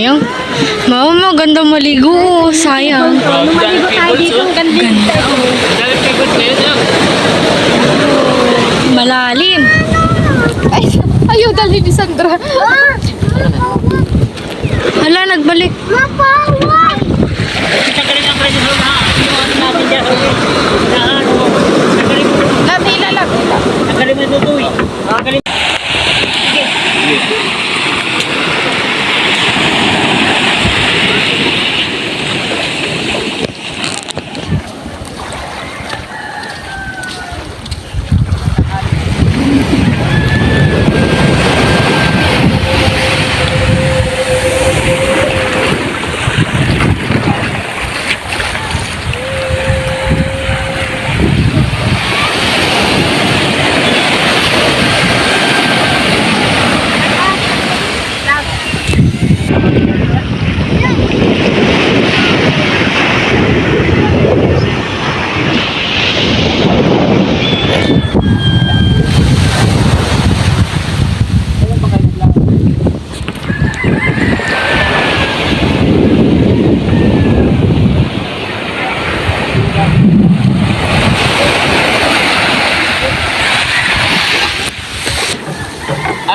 sayang. Mama, maganda maligo. Oh. Sayang. Maligo tayo dito. Ganda. Malalim. Ay, ayaw dali ni Sandra. Hala, nagbalik. Latila lang.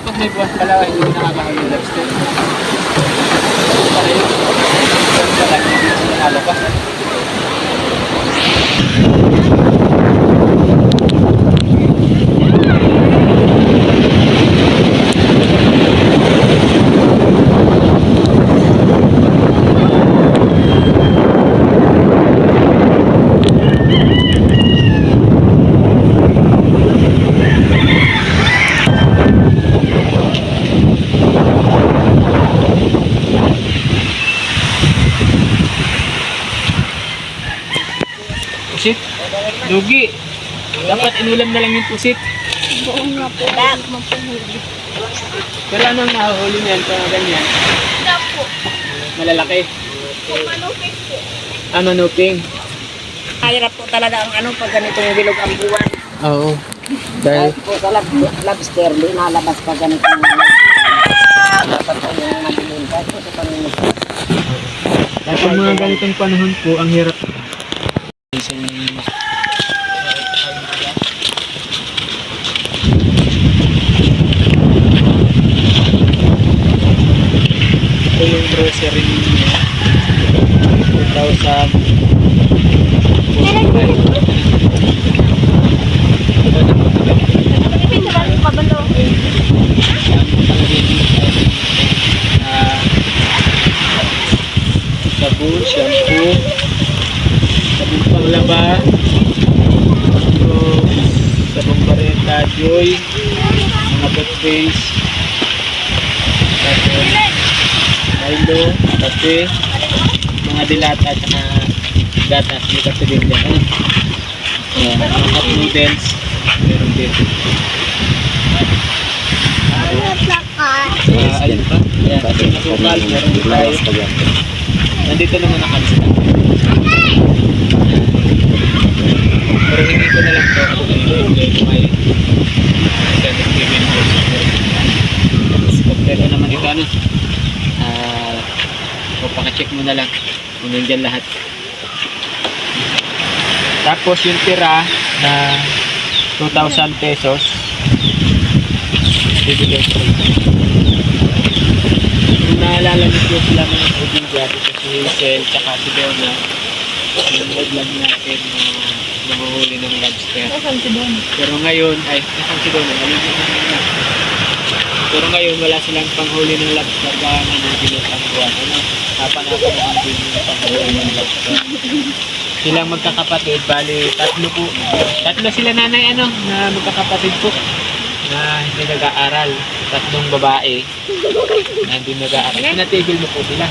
Pag may buwan pala, hindi ko nakakahal ng lobster. Para yun. Wala, hindi ko nakalabas. Pusit, lugi. Dapat inulam na lang yung pusit. Oo nga po. Mapuhuli. Pero anong nahuhuli niyan kung ganyan? Wala po. Malalaki. Manupin po. Manuping. Mahirap po talaga ang pag ganitong bilog ang buwan. Oo. Dahil Po sa lobster, linalabas pa ganitong dapat po yung madilim. Kahit po sa pamimitas. pag mga ganitong panahon po, ang hirap. Ito yung grocery niya. 2,000. Sabon, shampoo, sabon panglaba, sabon bareta, joy, mga toothpaste, tapos Milo, kape, mga dilata at saka gatas, may kape din dyan. Ayan, mga cup noodles, meron din. Ayun pa, ayan, nasukal, meron din tayo. Nandito naman ang kansa. Pero hindi ko na lang ito kung may Senate Given House. Kompleto naman ito ano. Paka-check mo na lang kung nandiyan lahat. Tapos yung tira na 2,000 pesos bibigyan ko. Kung naalala niyo po sila mga probinsya dito si Hazel tsaka si Donna, yung lang natin na namuhuli ng lobster. Pero ngayon, nasaan si Donna? Pero ngayon wala silang panghuli ng lobster kaya nga nabilot ang buwan. Kapanapan ang din yung panghuli ng lobster. Silang magkakapatid, bali tatlo sila nanay na magkakapatid po na hindi nag-aaral. 3 babae na hindi nag-aaral. Pinatigil mo po sila.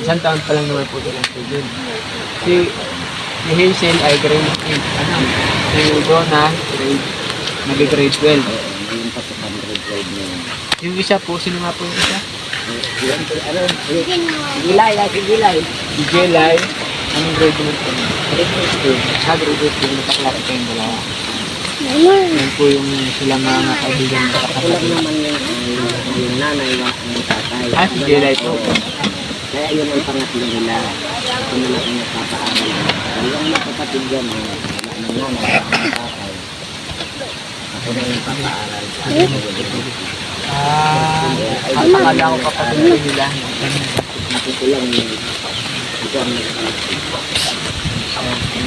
Isang taon pa lang naman po silang tigil. Si Hazel ay grade 8. Si Donna, nag-grade 12. Yung isa po, sino nga po yung isa? Ano? Gilay, si Gilay. Si Jelay, anong grade mo po? Grade 8. Nakaklase kayong dalawa. Yan po yung sila mga kaibigan na Kulang kakapatid. naman yung nanay, yung tatay. Si Jelay po. Kaya yun ang pangatlo nila. Ako na lang ang nagpapaaral. Dalawang mga kapatid yan, wala ng nanay, wala ng tatay. Ako na yung papaaral. Akala ko kapatid nila. Ako ko lang yung ito ang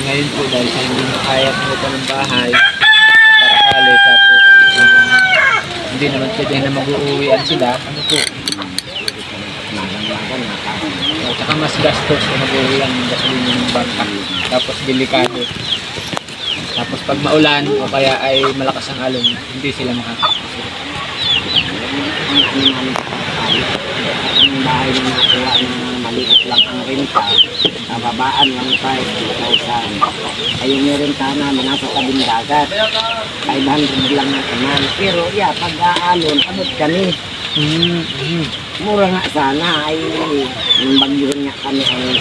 Ngayon po dahil sa hindi makaya po pa ng bahay, parakali, tapos hindi naman pwede na mag-uuwian sila, ano po, at saka mas gastos kung mag-uuwian ng gasolina ng bangka, tapos delikado. Tapos pag maulan o kaya ay malakas ang alon, hindi sila makakapasok. ang bahay na nakuha ng maliit lang ang renta. Kababaan lang 5,000. Ayun yung renta namin nasa tabing dagat. 500 lang naman. Pero pag aalon, abot kami. Mura nga sana ay yung bagyo nga kami ay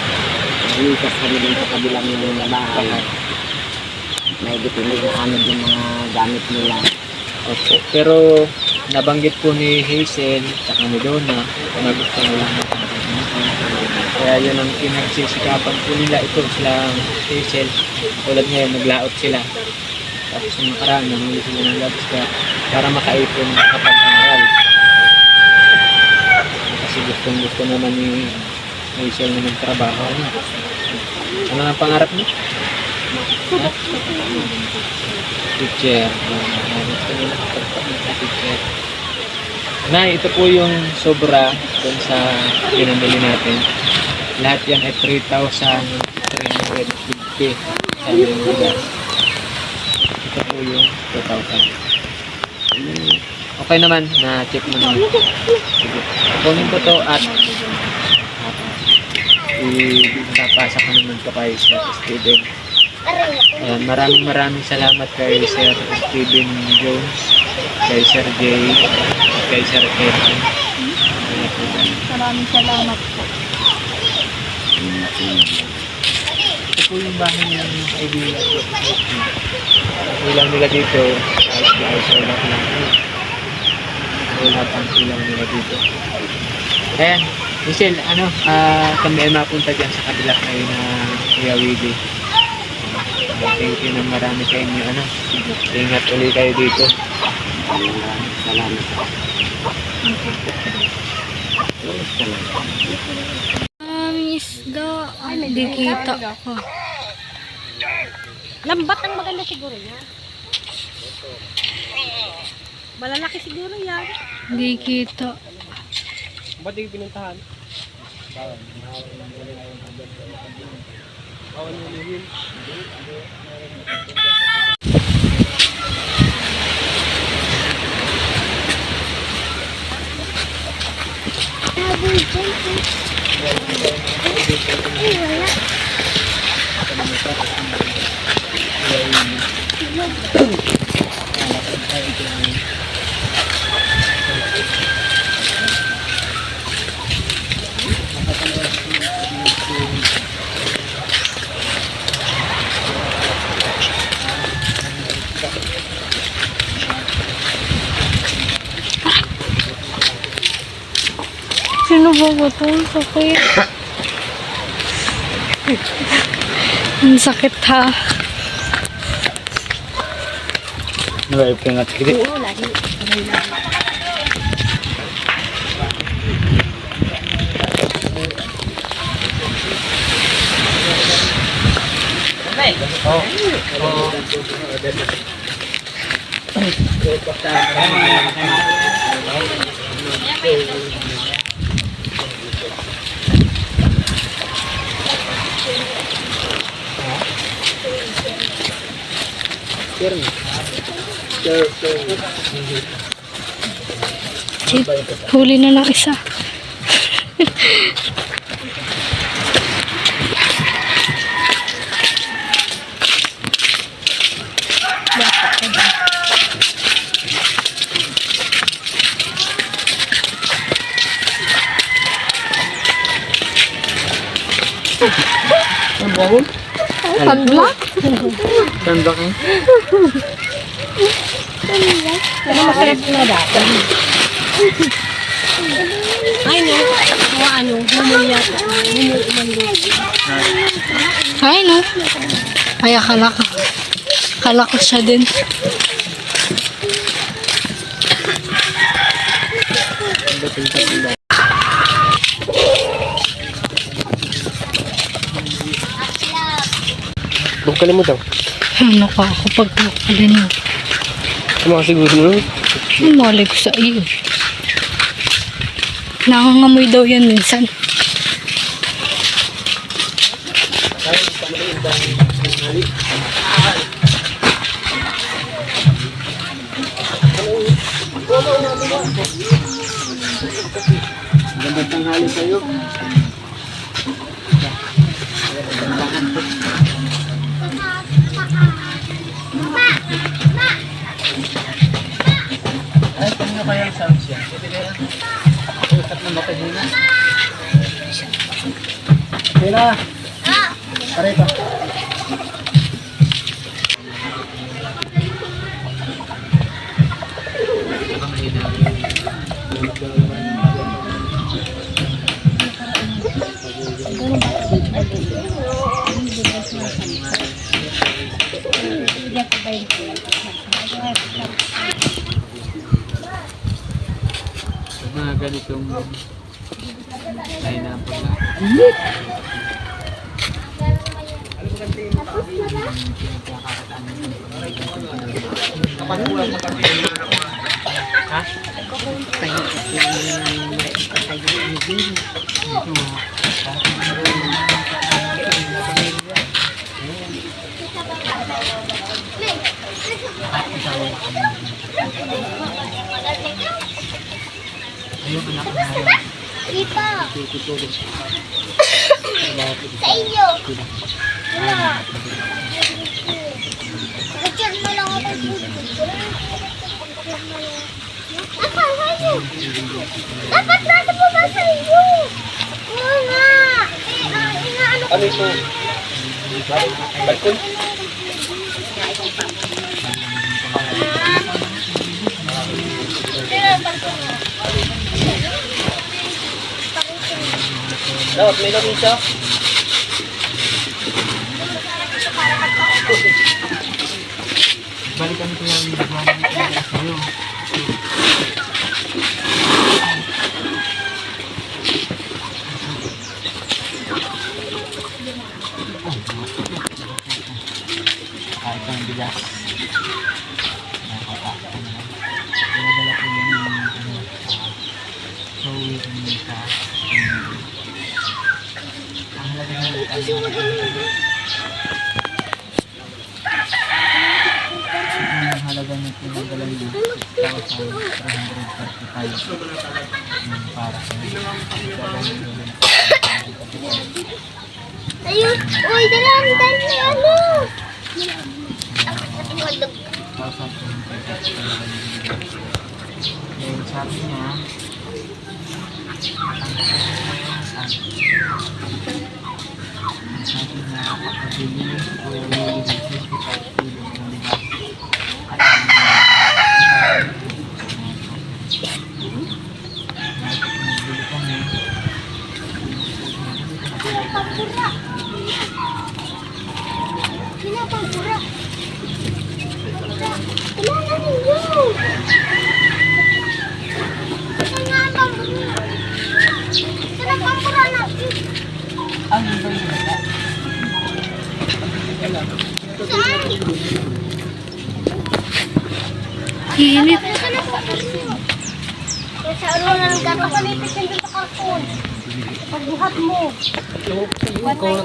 likas kami din sa kabilang ng bahay. May dipindi na anod yung mga gamit nila. Opo. Pero nabanggit po ni Hazel at ni Donna na gusto nila kaya yun ang pinagsisikapan po nila. Ito silang Hazel, tulad ngayon naglaot sila, tapos yung nakaraan nangyuli sila ng lobster para makaipon kapag aral, kasi gusto naman ni Hazel na magtrabaho. Ano ang pangarap niyo? Teacher. Gusto nila teacher. Na, ito po yung sobra dun sa pinamili natin. Lahat yan ay 3,350. Sabi yung bigas. Ito po yung 2,000. Okay naman, na-check mo naman. Sige. Kunin ko to at ipapasa ko naman to kay Sir Steven. Ayan, maraming salamat kay Sir Steven Jones, kay Sir Jay, kay Sir Kevin. Maraming salamat po. Ito po yung bahay ng kaibigan ko. Ilang nila dito, ayos lang. Wala pang ilang nila dito. Ayan, Michelle, kami ay mapunta dyan sa kabila kayo na Kuya Willie. Thank you ng marami sa inyo. Ingat ulit kayo dito. Salamat. Isda. Hindi kita ko. Lambat ang maganda siguro yan. Malalaki siguro yan. Hindi kita. Ba't yung pinuntahan? Sino ba ito? Ang sakit. Ang sakit ha. Nalay po nga tigit. Oo, lagi. Huli na ng isa. Sunblock? Sunblock eh? Pero masarap na dati. Ay, no. Mga ano, mumul yata. Mumul umando. Ay, no. Ay, akala ko. Akala ko siya din. Huwag kalimutan. Ano ka ako pag nakakalinig mo? Kumakasiguro mo. Malay ko sa iyo. Nangangamoy daw yan minsan. Magandang tanghali sa'yo. Ay, kanino kaya ang sound siya? Pwede kaya? Usap na mata din na. Kaya Parito. Mga ganitong pineapple na. Ha? Ipa. Sa inyo. Picture mo lang ako. Dapat nasa po ba sa inyo? Oo nga. Inaano ko. Ano ito? Balkon? Dapat may lamisa. Balikan ko yung nagwala sa'yo. Kahit ang bigas. Pinadala ko yan yung showing sa ang halaga ng ang halaga ng pinadala niya 6,335 para sa Ayun. Uy, dalang dali ano. Then sabi niya, kapabili ko yung 55 kilos ng bigas at nagbili kami. Pinapagpura. Kilala ninyo. Kasi nga ang pambura. Pinapagpura natin. Ang iba yung Saan? Init. Sa ano na lang gano'n kalipit yan dun sa karton. Pagbuhat mo.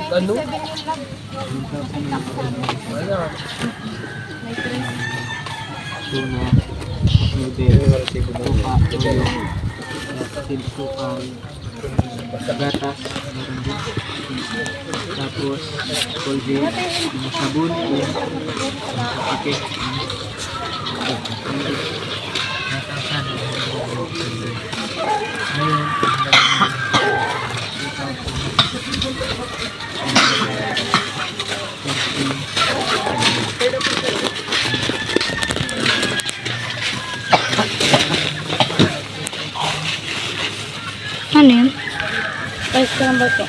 ano? Tuna, noodle, suka, toyo, silsukan, gatas, meron din. Tapos, Colgate, sabon, kape. Ngayon, Ayos ka lang ba ito?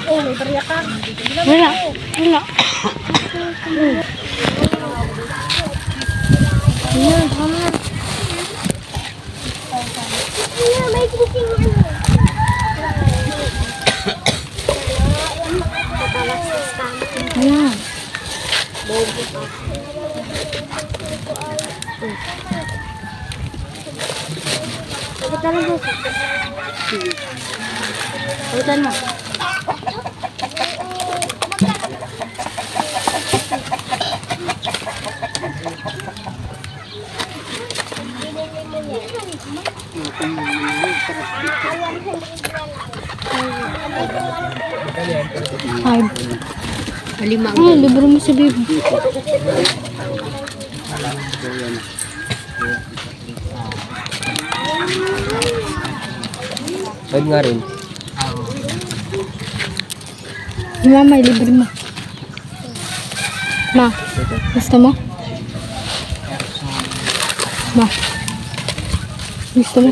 Oh, may barya ka. Wala. Wala. Ayan, tama. Iya, may gising ano. Ayan. Pagkatan mo. Five. Lima. Ah, libre mo si baby. Pwede nga rin. Mama, libre mo. Ma, gusto mo? Ma, gusto mo?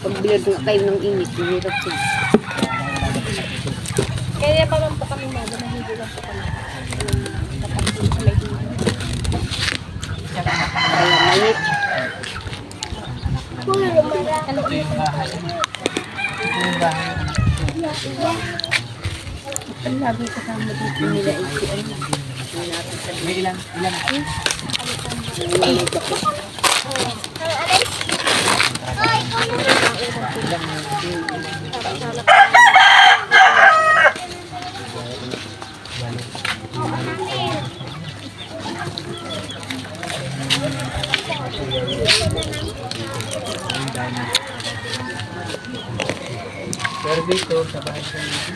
Pagbilad nga kayo ng init, mahirap siya. Kaya pa lang po kami mga na hindi lang po kami. Ang lagi kasama dito nila May ilan? Pero dito, sa bahay ko dito.